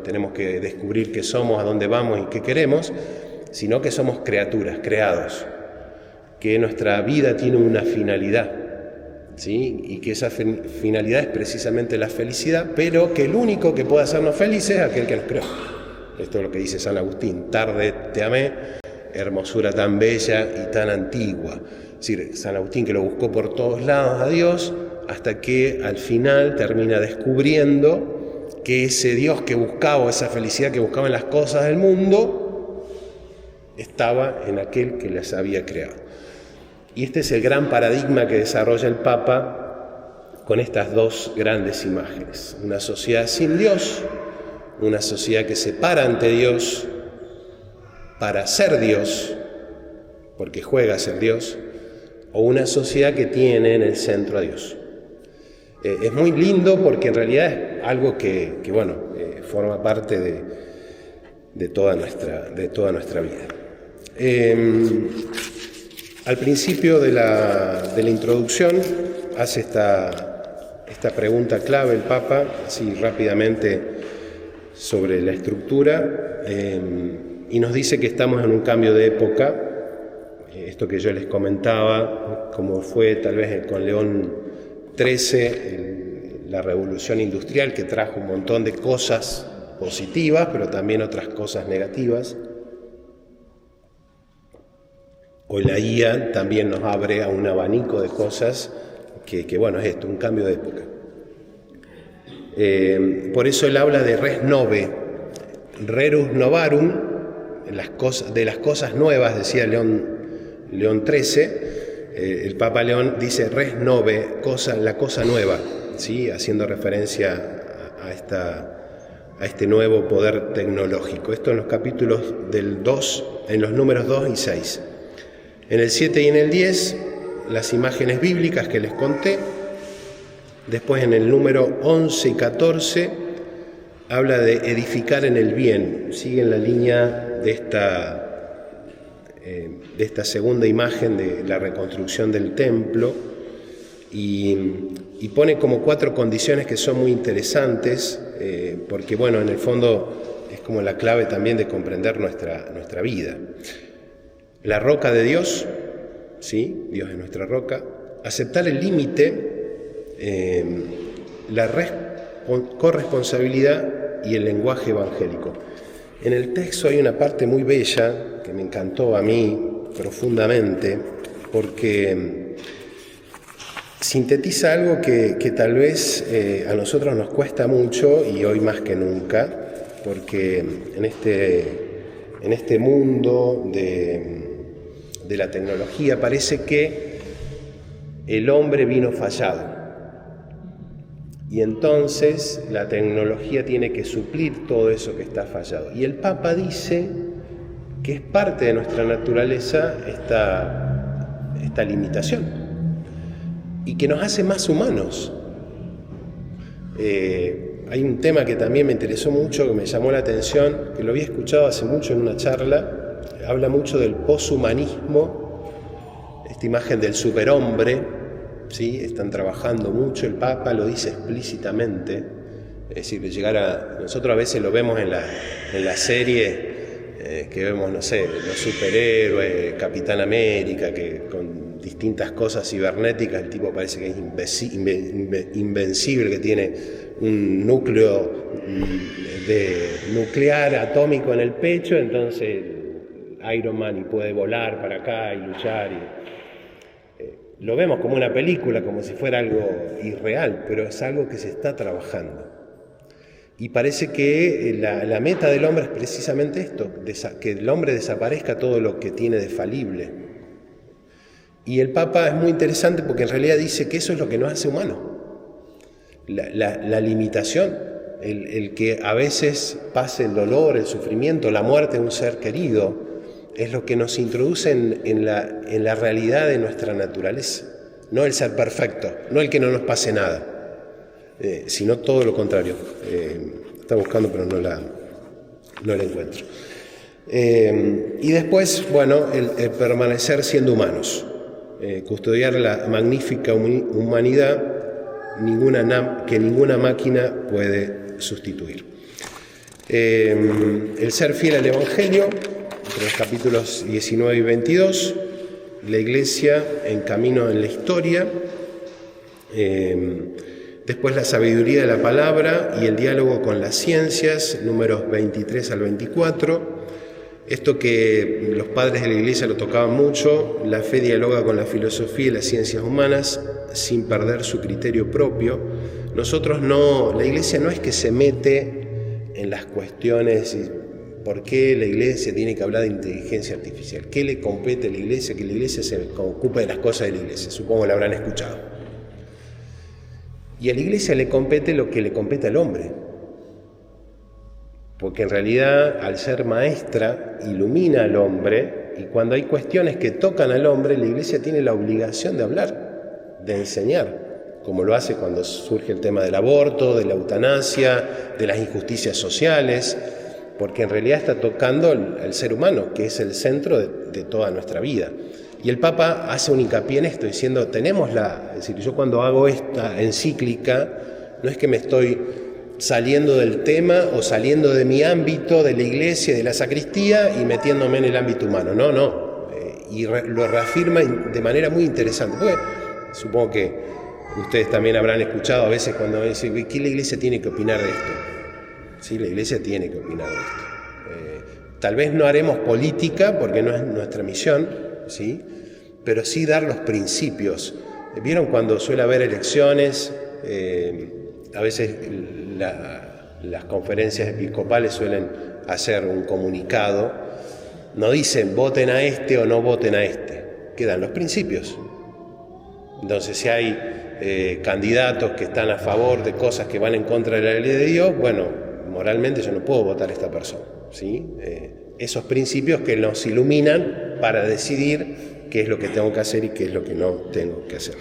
tenemos que descubrir qué somos, a dónde vamos y qué queremos, sino que somos criaturas, creados, que nuestra vida tiene una finalidad, ¿sí? Y que esa finalidad es precisamente la felicidad, pero que el único que puede hacernos felices es aquel que nos creó. Esto es lo que dice San Agustín: tarde te amé, hermosura tan bella y tan antigua. Es decir, San Agustín, que lo buscó por todos lados a Dios, hasta que al final termina descubriendo que ese Dios que buscaba, esa felicidad que buscaba en las cosas del mundo, estaba en aquel que las había creado. Y este es el gran paradigma que desarrolla el Papa con estas dos grandes imágenes. Una sociedad sin Dios, una sociedad que se para ante Dios para ser Dios, porque juega a ser Dios, o una sociedad que tiene en el centro a Dios. Es muy lindo porque en realidad es algo que forma parte de toda nuestra vida. Al principio de la introducción hace esta pregunta clave el Papa, así rápidamente, sobre la estructura, y nos dice que estamos en un cambio de época. Esto que yo les comentaba, como fue tal vez con León XIII, la revolución industrial, que trajo un montón de cosas positivas, pero también otras cosas negativas. Hoy la IA también nos abre a un abanico de cosas que es esto, un cambio de época. Por eso él habla de res nove, rerus novarum, de las cosas nuevas, decía León XIII. El Papa León dice res nove, la cosa nueva, ¿sí? Haciendo referencia a este nuevo poder tecnológico. Esto en los capítulos del 2, en los números 2 y 6. En el 7 y en el 10, las imágenes bíblicas que les conté. Después en el número 11 y 14, habla de edificar en el bien. Sigue en la línea de esta segunda imagen de la reconstrucción del templo y pone como 4 condiciones que son muy interesantes, porque en el fondo es como la clave también de comprender nuestra vida. La roca de Dios, ¿sí? Dios es nuestra roca. Aceptar el límite, la corresponsabilidad y el lenguaje evangélico. En el texto hay una parte muy bella que me encantó a mí profundamente, porque sintetiza algo que tal vez a nosotros nos cuesta mucho y hoy más que nunca, porque en este mundo de la tecnología parece que el hombre vino fallado. Y entonces la tecnología tiene que suplir todo eso que está fallado. Y el Papa dice que es parte de nuestra naturaleza esta limitación y que nos hace más humanos. Hay un tema que también me interesó mucho, que me llamó la atención, que lo había escuchado hace mucho en una charla. Habla mucho del poshumanismo, esta imagen del superhombre, ¿sí? Están trabajando mucho, el Papa lo dice explícitamente, es decir, nosotros a veces lo vemos en la serie, que vemos, no sé, los superhéroes, Capitán América, que con distintas cosas cibernéticas el tipo parece que es invencible, que tiene un núcleo nuclear atómico en el pecho, entonces Iron Man y puede volar para acá y luchar. Lo vemos como una película, como si fuera algo irreal, pero es algo que se está trabajando. Y parece que la meta del hombre es precisamente esto, que el hombre desaparezca todo lo que tiene de falible. Y el Papa es muy interesante porque en realidad dice que eso es lo que nos hace humanos. La limitación, el que a veces pase el dolor, el sufrimiento, la muerte de un ser querido, es lo que nos introduce en la realidad de nuestra naturaleza. No el ser perfecto, no el que no nos pase nada, sino todo lo contrario. Está buscando pero no la encuentro. Y después, el permanecer siendo humanos, custodiar la magnífica humanidad que ninguna máquina puede sustituir. El ser fiel al Evangelio, entre los capítulos 19 y 22, la Iglesia en camino en la historia, después la sabiduría de la palabra y el diálogo con las ciencias, números 23 al 24, esto que los padres de la Iglesia lo tocaban mucho, la fe dialoga con la filosofía y las ciencias humanas sin perder su criterio propio. La Iglesia no es que se mete en las cuestiones. ¿Por qué la Iglesia tiene que hablar de inteligencia artificial? ¿Qué le compete a la Iglesia? Que la Iglesia se ocupe de las cosas de la Iglesia. Supongo que lo habrán escuchado. Y a la Iglesia le compete lo que le compete al hombre. Porque en realidad, al ser maestra, ilumina al hombre, y cuando hay cuestiones que tocan al hombre, la Iglesia tiene la obligación de hablar, de enseñar, como lo hace cuando surge el tema del aborto, de la eutanasia, de las injusticias sociales, porque en realidad está tocando al ser humano, que es el centro de toda nuestra vida. Y el Papa hace un hincapié en esto, diciendo, es decir, yo cuando hago esta encíclica, no es que me estoy saliendo del tema o saliendo de mi ámbito, de la iglesia, de la sacristía y metiéndome en el ámbito humano. No. Y lo reafirma de manera muy interesante. Porque supongo que ustedes también habrán escuchado a veces cuando dicen, ¿qué la iglesia tiene que opinar de esto? Sí, la iglesia tiene que opinar de esto. Tal vez no haremos política porque no es nuestra misión, ¿sí? Pero sí dar los principios. ¿Vieron cuando suele haber elecciones? A veces las conferencias episcopales suelen hacer un comunicado, no dicen voten a este o no voten a este, quedan los principios. Entonces si hay candidatos que están a favor de cosas que van en contra de la ley de Dios, bueno, moralmente yo no puedo votar a esta persona, ¿sí? Esos principios que nos iluminan para decidir qué es lo que tengo que hacer y qué es lo que no tengo que hacer.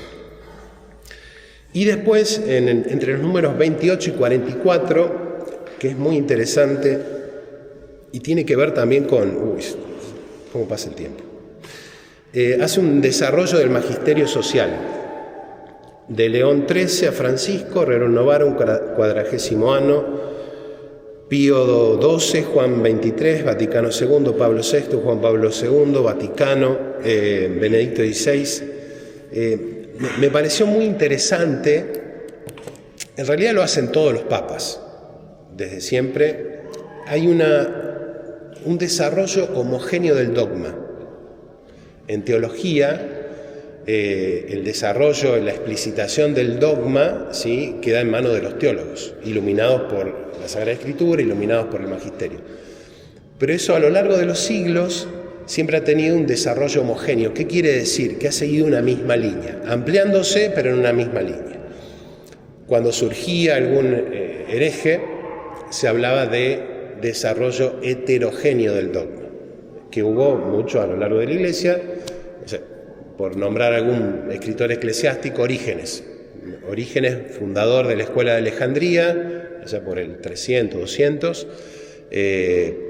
Y después, entre los números 28 y 44, que es muy interesante y tiene que ver también con... ¿cómo pasa el tiempo? Hace un desarrollo del magisterio social. De León XIII a Francisco, renovaron 40º año, Pío XII, Juan XXIII, Vaticano II, Pablo VI, Juan Pablo II, Vaticano, Benedicto XVI. Me pareció muy interesante, en realidad lo hacen todos los papas, desde siempre. Hay un desarrollo homogéneo del dogma. En teología, el desarrollo, la explicitación del dogma, ¿sí?, queda en manos de los teólogos, iluminados por la Sagrada Escritura, iluminados por el Magisterio. Pero eso a lo largo de los siglos siempre ha tenido un desarrollo homogéneo. ¿Qué quiere decir? Que ha seguido una misma línea, ampliándose, pero en una misma línea. Cuando surgía algún hereje, se hablaba de desarrollo heterogéneo del dogma, que hubo mucho a lo largo de la Iglesia. O sea, por nombrar algún escritor eclesiástico, Orígenes, fundador de la Escuela de Alejandría, o sea, por el 300, 200,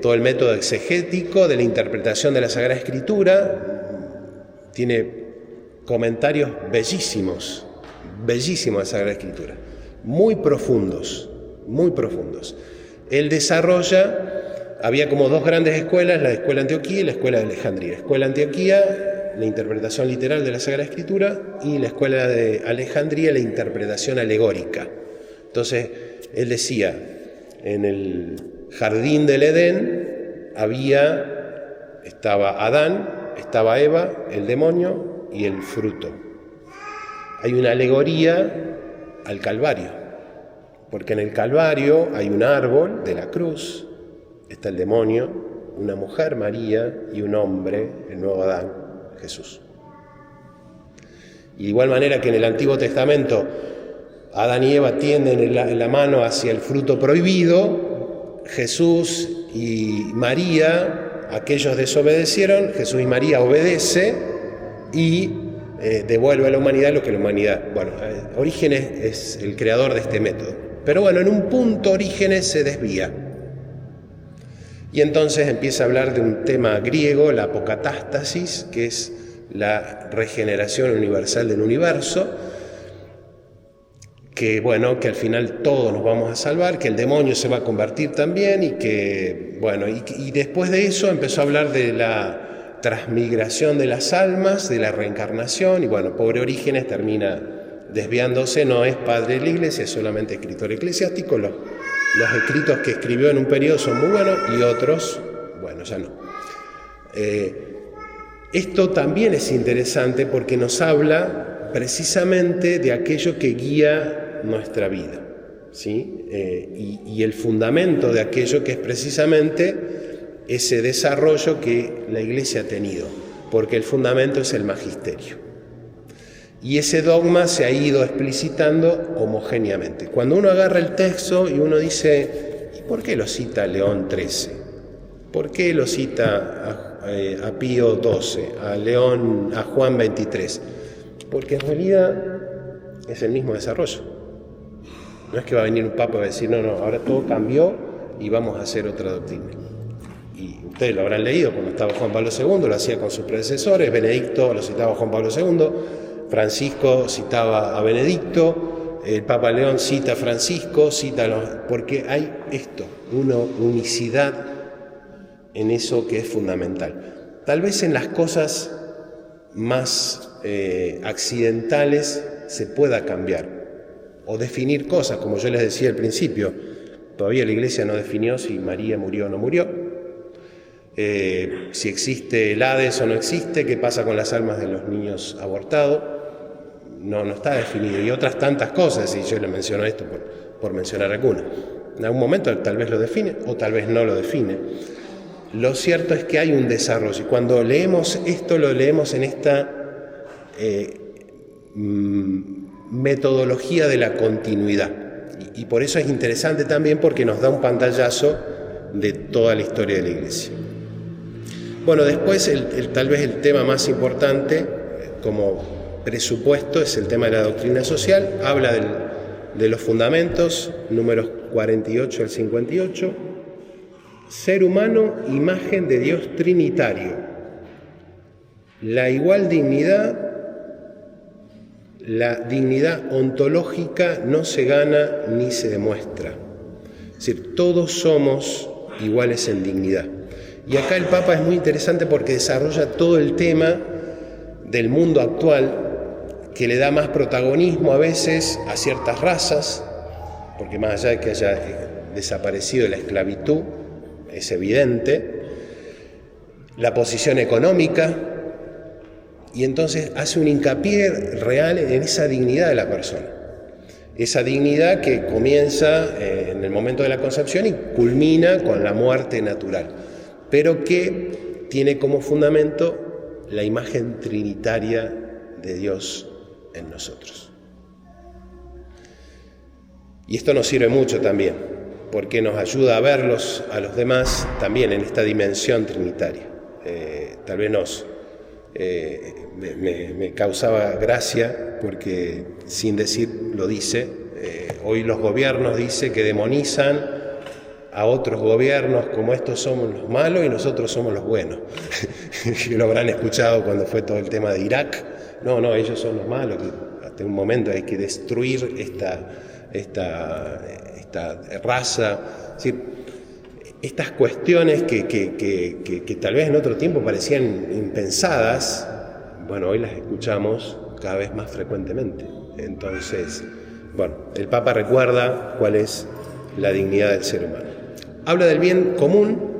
todo el método exegético de la interpretación de la Sagrada Escritura, tiene comentarios bellísimos de la Sagrada Escritura, muy profundos. Él desarrolla, había como dos grandes escuelas, la Escuela Antioquía y la Escuela de Alejandría. La Escuela Antioquía, la interpretación literal de la Sagrada Escritura, y la Escuela de Alejandría, la interpretación alegórica. Entonces, él decía, en el jardín del Edén estaba Adán, estaba Eva, el demonio y el fruto. Hay una alegoría al Calvario, porque en el Calvario hay un árbol de la cruz, está el demonio, una mujer, María, y un hombre, el nuevo Adán, Jesús. Y de igual manera que en el Antiguo Testamento Adán y Eva tienden la mano hacia el fruto prohibido, Jesús y María, aquellos desobedecieron, Jesús y María obedece y devuelve a la humanidad lo que la humanidad... Bueno, Orígenes es el creador de este método. Pero bueno, en un punto Orígenes se desvía. Y entonces empieza a hablar de un tema griego, la apocatástasis, que es la regeneración universal del universo, que bueno, que al final todos nos vamos a salvar, que el demonio se va a convertir también y que, bueno, y después de eso empezó a hablar de la transmigración de las almas, de la reencarnación, y bueno, pobre Orígenes termina desviándose, no es padre de la Iglesia, es solamente escritor eclesiástico. Los escritos que escribió en un periodo son muy buenos y otros, bueno, ya no. Esto también es interesante porque nos habla precisamente de aquello que guía nuestra vida, ¿sí? Y el fundamento de aquello que es precisamente ese desarrollo que la Iglesia ha tenido, porque el fundamento es el magisterio. Y ese dogma se ha ido explicitando homogéneamente. Cuando uno agarra el texto y uno dice, ¿y por qué lo cita León XIII? ¿Por qué lo cita a Pío XII, a Juan XXIII? Porque en realidad es el mismo desarrollo. No es que va a venir un papa y va a decir, no, ahora todo cambió y vamos a hacer otra doctrina. Y ustedes lo habrán leído cuando estaba Juan Pablo II, lo hacía con sus predecesores, Benedicto lo citaba a Juan Pablo II, Francisco citaba a Benedicto, el Papa León cita a Francisco, porque hay una unicidad en eso que es fundamental. Tal vez en las cosas más accidentales se pueda cambiar o definir cosas, como yo les decía al principio. Todavía la Iglesia no definió si María murió o no murió, si existe el Hades o no existe, qué pasa con las almas de los niños abortados. No está definido, y otras tantas cosas, y yo les menciono esto por mencionar algunas. En algún momento tal vez lo define o tal vez no lo define. Lo cierto es que hay un desarrollo, y cuando leemos esto lo leemos en esta metodología de la continuidad, y por eso es interesante también, porque nos da un pantallazo de toda la historia de la Iglesia. Bueno, después tal vez el tema más importante como presupuesto es el tema de la doctrina social. Habla de los fundamentos, números 48 al 58. Ser humano, imagen de Dios trinitario. La igual dignidad, la dignidad ontológica no se gana ni se demuestra. Es decir, todos somos iguales en dignidad. Y acá el Papa es muy interesante porque desarrolla todo el tema del mundo actual, que le da más protagonismo a veces a ciertas razas, porque más allá de que haya desaparecido la esclavitud, es evidente, la posición económica, y entonces hace un hincapié real en esa dignidad de la persona. Esa dignidad que comienza en el momento de la concepción y culmina con la muerte natural, pero que tiene como fundamento la imagen trinitaria de Dios en nosotros. Y esto nos sirve mucho también, porque nos ayuda a verlos a los demás también en esta dimensión trinitaria. Tal vez me causaba gracia, porque sin decir lo dice, hoy los gobiernos dicen que demonizan a otros gobiernos como estos somos los malos y nosotros somos los buenos. Que lo habrán escuchado cuando fue todo el tema de Irak. No, ellos son los malos, que hasta un momento hay que destruir esta raza. Es decir, estas cuestiones que tal vez en otro tiempo parecían impensadas, bueno, hoy las escuchamos cada vez más frecuentemente. Entonces, bueno, el Papa recuerda cuál es la dignidad del ser humano. Habla del bien común,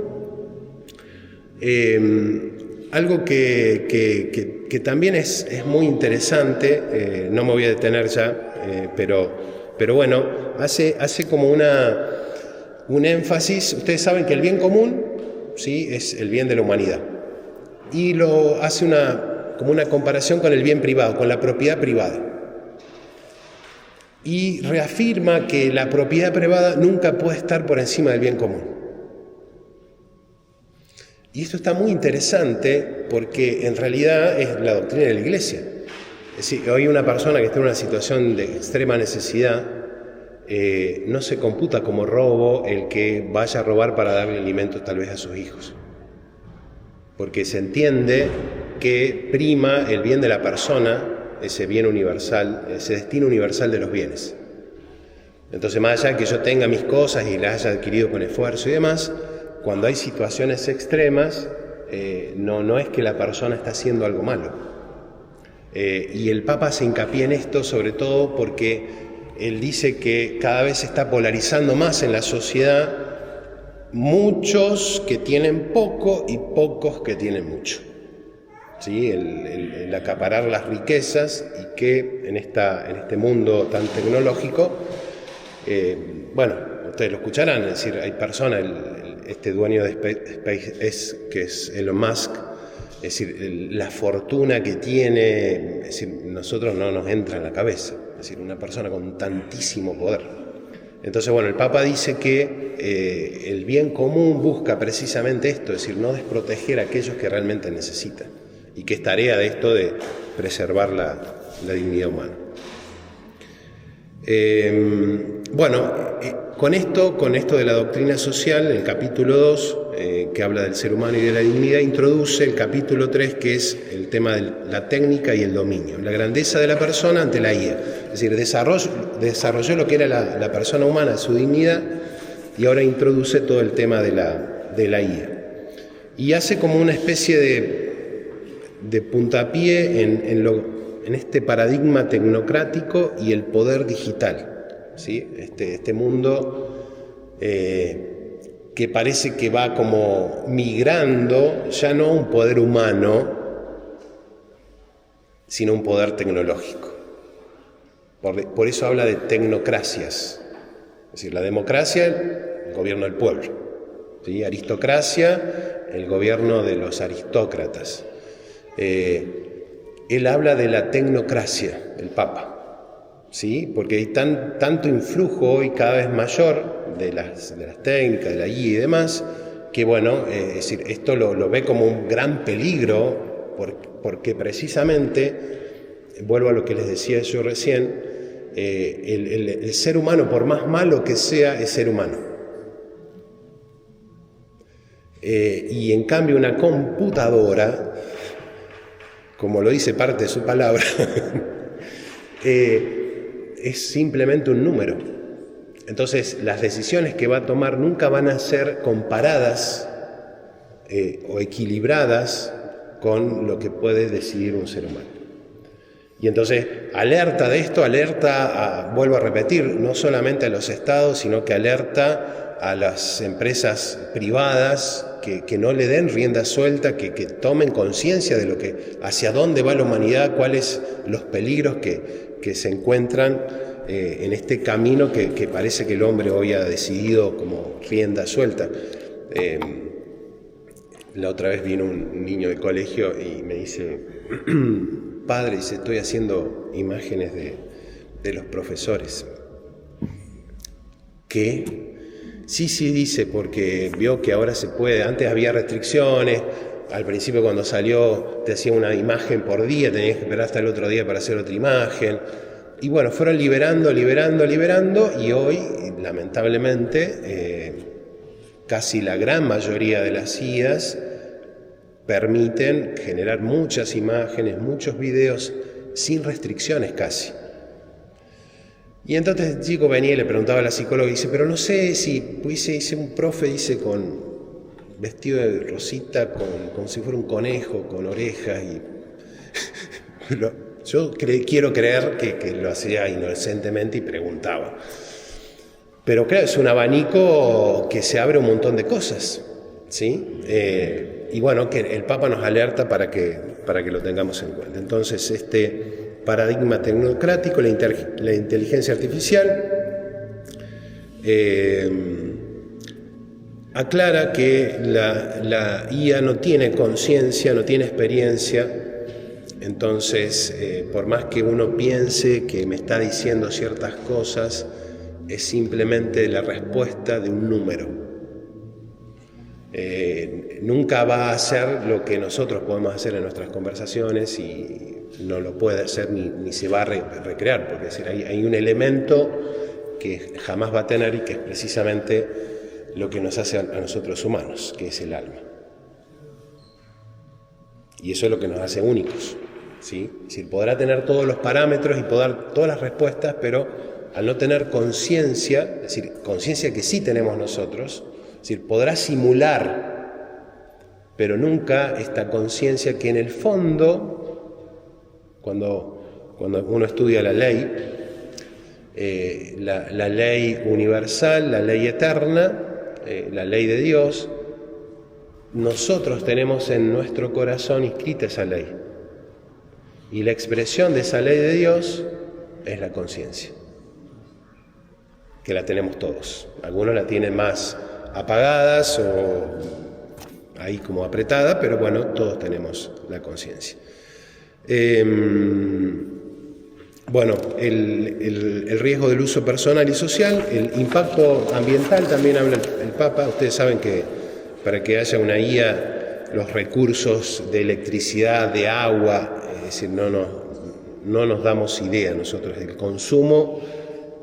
algo que también es muy interesante. No me voy a detener ya, pero bueno, hace como un énfasis. Ustedes saben que el bien común, ¿sí?, es el bien de la humanidad, y lo hace como una comparación con el bien privado, con la propiedad privada, y reafirma que la propiedad privada nunca puede estar por encima del bien común. Y esto está muy interesante porque en realidad es la doctrina de la Iglesia. Es decir, hoy una persona que está en una situación de extrema necesidad, no se computa como robo el que vaya a robar para darle alimento tal vez a sus hijos, porque se entiende que prima el bien de la persona, ese bien universal, ese destino universal de los bienes. Entonces, más allá de que yo tenga mis cosas y las haya adquirido con esfuerzo y demás, cuando hay situaciones extremas, no es que la persona está haciendo algo malo. Y el Papa hace hincapié en esto, sobre todo porque él dice que cada vez se está polarizando más en la sociedad, muchos que tienen poco y pocos que tienen mucho. ¿Sí? El acaparar las riquezas, y que en este mundo tan tecnológico, bueno, ustedes lo escucharán, es decir, hay personas, este dueño de SpaceX, que es Elon Musk, decir, la fortuna que tiene, es decir, nosotros no nos entra en la cabeza, es decir, una persona con tantísimo poder. Entonces, bueno, el Papa dice que el bien común busca precisamente esto, es decir, no desproteger a aquellos que realmente necesitan, y que es tarea de esto de preservar la dignidad humana. Con esto de la doctrina social, el capítulo 2, que habla del ser humano y de la dignidad, introduce el capítulo 3, que es el tema de la técnica y el dominio, la grandeza de la persona ante la IA. Es decir, desarrolló lo que era la persona humana, su dignidad, y ahora introduce todo el tema de la IA. Y hace como una especie de puntapié en este paradigma tecnocrático y el poder digital, ¿sí? Este mundo que parece que va como migrando ya no a un poder humano, sino un poder tecnológico. Por eso habla de tecnocracias. Es decir, la democracia, el gobierno del pueblo, ¿sí? Aristocracia, el gobierno de los aristócratas. Él habla de la tecnocracia, el Papa, ¿sí? Porque hay tanto influjo hoy cada vez mayor de las técnicas, de la guía y demás, que bueno, es decir, esto lo ve como un gran peligro, porque precisamente, vuelvo a lo que les decía yo recién, el ser humano, por más malo que sea, es ser humano. Y en cambio una computadora, como lo dice parte de su palabra, es simplemente un número. Entonces, las decisiones que va a tomar nunca van a ser comparadas o equilibradas con lo que puede decidir un ser humano. Y entonces, alerta de esto, vuelvo a repetir, no solamente a los estados, sino que alerta a las empresas privadas que no le den rienda suelta, que tomen conciencia de hacia dónde va la humanidad, cuáles los peligros que se encuentran en este camino que parece que el hombre hoy ha decidido como rienda suelta. La otra vez vino un niño de colegio y me dice, padre, dice, estoy haciendo imágenes de los profesores. ¿Qué? Sí, dice, porque vio que ahora se puede. Antes había restricciones. Al principio, cuando salió, te hacía una imagen por día, tenías que esperar hasta el otro día para hacer otra imagen. Y bueno, fueron liberando, y hoy, lamentablemente, casi la gran mayoría de las IAs permiten generar muchas imágenes, muchos videos, sin restricciones casi. Y entonces el chico venía y le preguntaba a la psicóloga y dice, pero no sé si hice un profe, dice, con vestido de rosita, como si fuera un conejo, con orejas. Yo quiero creer que lo hacía inocentemente y preguntaba. Pero claro, es un abanico que se abre un montón de cosas, ¿sí? Y bueno, que el Papa nos alerta para que lo tengamos en cuenta. Entonces, este paradigma tecnocrático, la inteligencia artificial, aclara que la IA no tiene conciencia, no tiene experiencia. Entonces, por más que uno piense que me está diciendo ciertas cosas, es simplemente la respuesta de un número. Nunca va a hacer lo que nosotros podemos hacer en nuestras conversaciones y no lo puede hacer ni se va a recrear, porque es decir, hay un elemento que jamás va a tener y que es precisamente lo que nos hace a nosotros humanos, que es el alma. Y eso es lo que nos hace únicos, ¿sí? Es decir, podrá tener todos los parámetros y poder dar todas las respuestas, pero al no tener conciencia, es decir, conciencia que sí tenemos nosotros, es decir, podrá simular, pero nunca esta conciencia que en el fondo, cuando uno estudia la ley, la ley universal, la ley eterna, la ley de Dios, nosotros tenemos en nuestro corazón inscrita esa ley. Y la expresión de esa ley de Dios es la conciencia, que la tenemos todos. Algunos la tienen más apagadas o ahí como apretada, pero bueno, todos tenemos la conciencia. Bueno, el riesgo del uso personal y social, el impacto ambiental también habla el Papa. Ustedes saben que para que haya una guía, los recursos de electricidad, de agua, es decir, no nos damos idea nosotros del consumo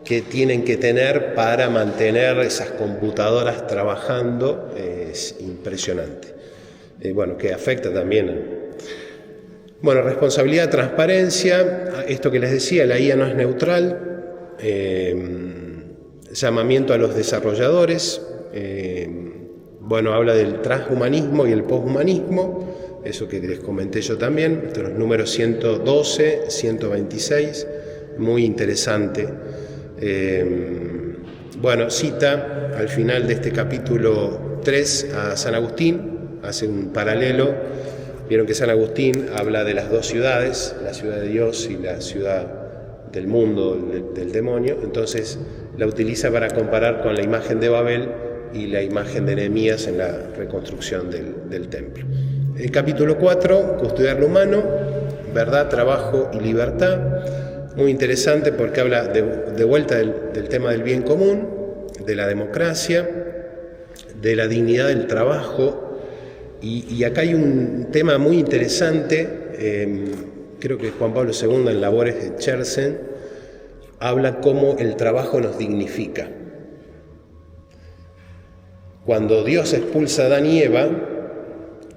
que tienen que tener para mantener esas computadoras trabajando, es impresionante. Bueno, que afecta también bueno, responsabilidad, transparencia, esto que les decía, la IA no es neutral, llamamiento a los desarrolladores, bueno, habla del transhumanismo y el poshumanismo, eso que les comenté yo también, estos los números 112, 126, muy interesante. Bueno, cita al final de este capítulo 3 a San Agustín, hace un paralelo. Vieron que San Agustín habla de las dos ciudades, la ciudad de Dios y la ciudad del mundo, del demonio, entonces la utiliza para comparar con la imagen de Babel y la imagen de Nehemías en la reconstrucción del templo. El capítulo 4, custodiar lo humano, verdad, trabajo y libertad, muy interesante porque habla de vuelta del tema del bien común, de la democracia, de la dignidad del trabajo. Y acá hay un tema muy interesante, creo que Juan Pablo II en Labores de Chersen habla cómo el trabajo nos dignifica. Cuando Dios expulsa a Adán y Eva,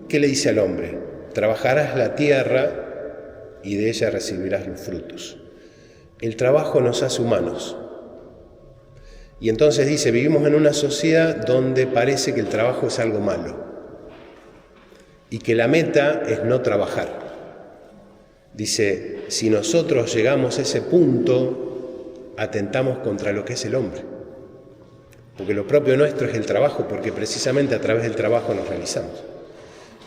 ¿qué le dice al hombre? Trabajarás la tierra y de ella recibirás los frutos. El trabajo nos hace humanos. Y entonces dice, vivimos en una sociedad donde parece que el trabajo es algo malo. Y que la meta es no trabajar. Dice, si nosotros llegamos a ese punto, atentamos contra lo que es el hombre. Porque lo propio nuestro es el trabajo, porque precisamente a través del trabajo nos realizamos.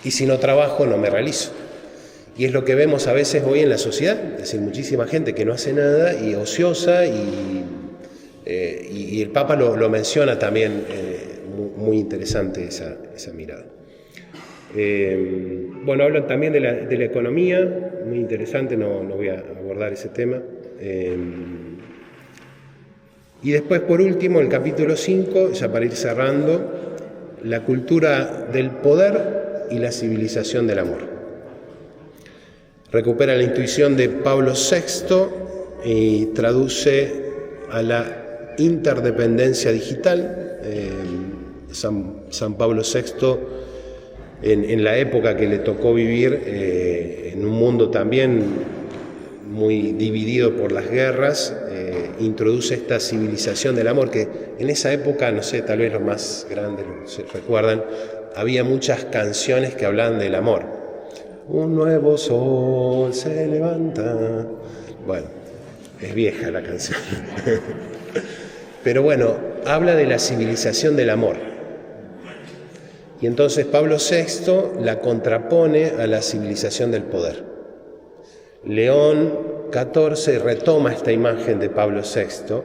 Y si no trabajo, no me realizo. Y es lo que vemos a veces hoy en la sociedad, es decir, muchísima gente que no hace nada y ociosa, y el Papa lo menciona también, muy interesante esa mirada. Bueno, hablan también de la economía, muy interesante, no voy a abordar ese tema. Y después, por último, el capítulo 5, ya para ir cerrando, la cultura del poder y la civilización del amor. Recupera la intuición de Pablo VI y traduce a la interdependencia digital. San Pablo VI, en la época que le tocó vivir, en un mundo también muy dividido por las guerras, introduce esta civilización del amor, que en esa época, no sé, tal vez los más grandes se recuerdan, había muchas canciones que hablaban del amor. Un nuevo sol se levanta. Bueno, es vieja la canción. Pero bueno, habla de la civilización del amor. Y entonces Pablo VI la contrapone a la civilización del poder. León XIV retoma esta imagen de Pablo VI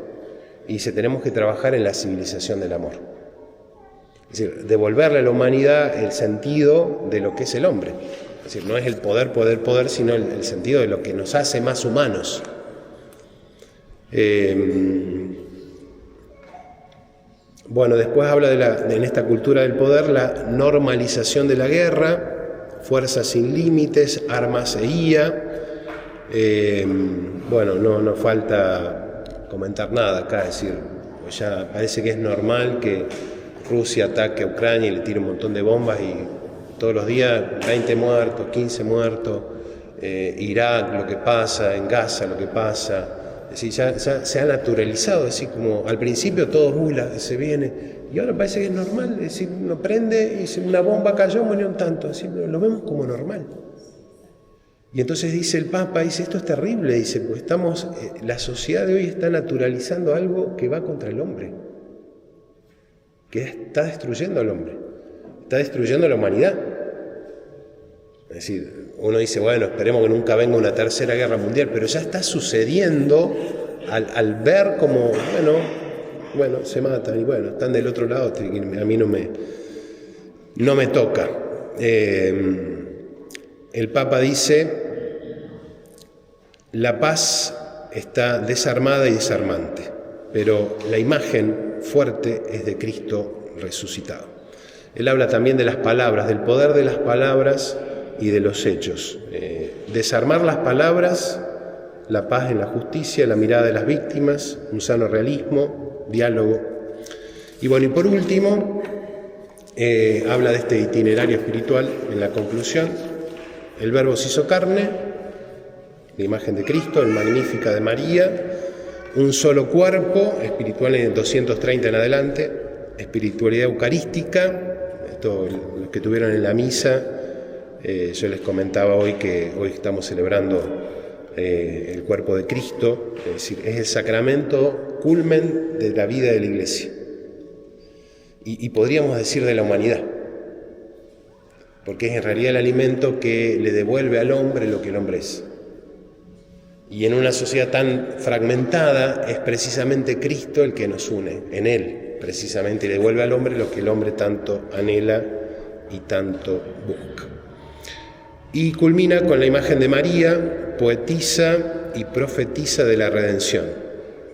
y dice, tenemos que trabajar en la civilización del amor. Es decir, devolverle a la humanidad el sentido de lo que es el hombre. Es decir, no es el poder, sino el sentido de lo que nos hace más humanos. Bueno, después habla en esta cultura del poder, la normalización de la guerra, fuerzas sin límites, armas e IA. Bueno, no falta comentar nada acá, es decir, pues ya parece que es normal que Rusia ataque a Ucrania y le tire un montón de bombas y todos los días 20 muertos, 15 muertos, Irak lo que pasa, en Gaza lo que pasa. Es decir, ya se ha naturalizado, es decir, como al principio todo se viene, y ahora parece que es normal, es decir, uno prende y dice, una bomba cayó, murió un tanto, es decir, lo vemos como normal. Y entonces dice el Papa, dice, esto es terrible, dice, pues la sociedad de hoy está naturalizando algo que va contra el hombre, que está destruyendo al hombre, está destruyendo a la humanidad. Es decir, uno dice, bueno, esperemos que nunca venga una tercera guerra mundial, pero ya está sucediendo al ver como, bueno, se matan y bueno, están del otro lado, a mí no me toca. el Papa dice: la paz está desarmada y desarmante, pero la imagen fuerte es de Cristo resucitado. Él habla también de las palabras, del poder de las palabras y de los hechos. Desarmar las palabras, la paz en la justicia, la mirada de las víctimas, un sano realismo, diálogo. Y bueno, y por último, habla de este itinerario espiritual en la conclusión. El Verbo se hizo carne, la imagen de Cristo, el Magnífica de María, un solo cuerpo, espiritual en 230 en adelante, espiritualidad eucarística. Esto, los que tuvieron en la misa, yo les comentaba hoy que hoy estamos celebrando el cuerpo de Cristo, es decir, es el sacramento culmen de la vida de la Iglesia. Y podríamos decir de la humanidad, porque es en realidad el alimento que le devuelve al hombre lo que el hombre es. Y en una sociedad tan fragmentada es precisamente Cristo el que nos une, en Él precisamente, y le devuelve al hombre lo que el hombre tanto anhela y tanto busca. Y culmina con la imagen de María, poetisa y profetisa de la redención,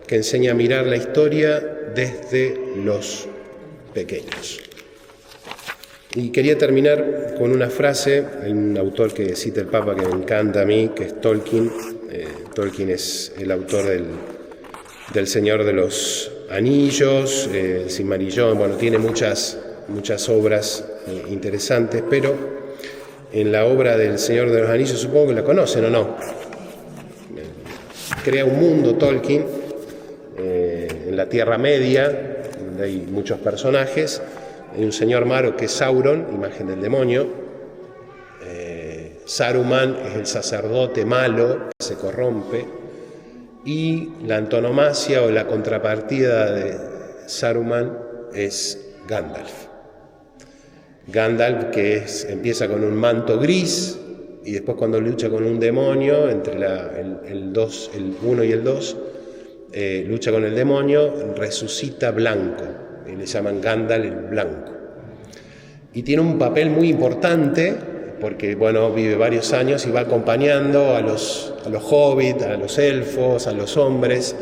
que enseña a mirar la historia desde los pequeños. Y quería terminar con una frase. Hay un autor que cita el Papa que me encanta a mí, que es Tolkien. Tolkien es el autor del Señor de los Anillos, el Silmarillón. Bueno, tiene muchas obras interesantes, pero en la obra del Señor de los Anillos, supongo que la conocen o no. Crea un mundo Tolkien en la Tierra Media, donde hay muchos personajes. Hay un señor malo que es Sauron, imagen del demonio. Saruman es el sacerdote malo que se corrompe. Y la antonomasia o la contrapartida de Saruman es Gandalf. Gandalf, que empieza con un manto gris, y después cuando lucha con un demonio, entre el 1 y el 2, lucha con el demonio, resucita blanco, y le llaman Gandalf el blanco. Y tiene un papel muy importante, porque bueno, vive varios años y va acompañando a los hobbits, a los elfos, a los hombres.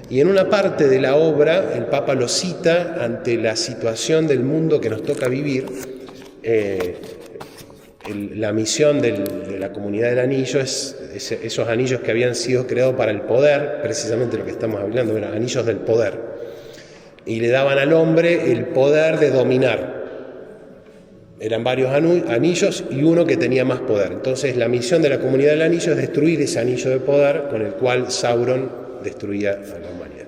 Y en una parte de la obra, el Papa lo cita ante la situación del mundo que nos toca vivir. La misión de la Comunidad del Anillo es esos anillos que habían sido creados para el poder, precisamente lo que estamos hablando, eran anillos del poder, y le daban al hombre el poder de dominar. Eran varios anillos y uno que tenía más poder. Entonces la misión de la Comunidad del Anillo es destruir ese anillo de poder con el cual Sauron destruía a la humanidad.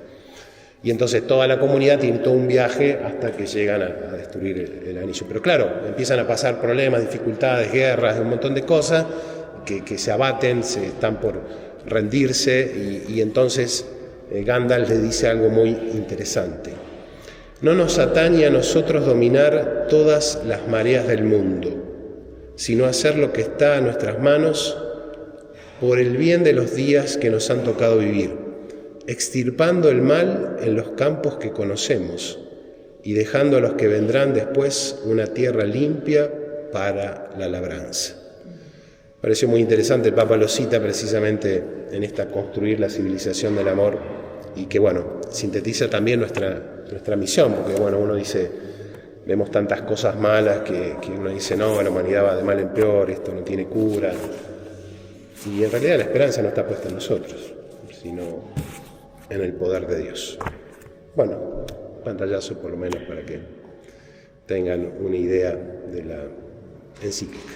Y entonces toda la comunidad tiene todo un viaje hasta que llegan a destruir el anillo. Pero claro, empiezan a pasar problemas, dificultades, guerras, un montón de cosas que se abaten, se están por rendirse, y entonces Gandalf le dice algo muy interesante. No nos atañe a nosotros dominar todas las mareas del mundo, sino hacer lo que está a nuestras manos por el bien de los días que nos han tocado vivir, extirpando el mal en los campos que conocemos y dejando a los que vendrán después una tierra limpia para la labranza. Pareció muy interesante, el Papa lo cita precisamente en esta construir la civilización del amor, y que bueno, sintetiza también nuestra misión, porque bueno, uno dice, vemos tantas cosas malas que uno dice, no, la humanidad va de mal en peor, esto no tiene cura, y en realidad la esperanza no está puesta en nosotros, sino en el poder de Dios. Bueno, pantallazo por lo menos para que tengan una idea de la encíclica.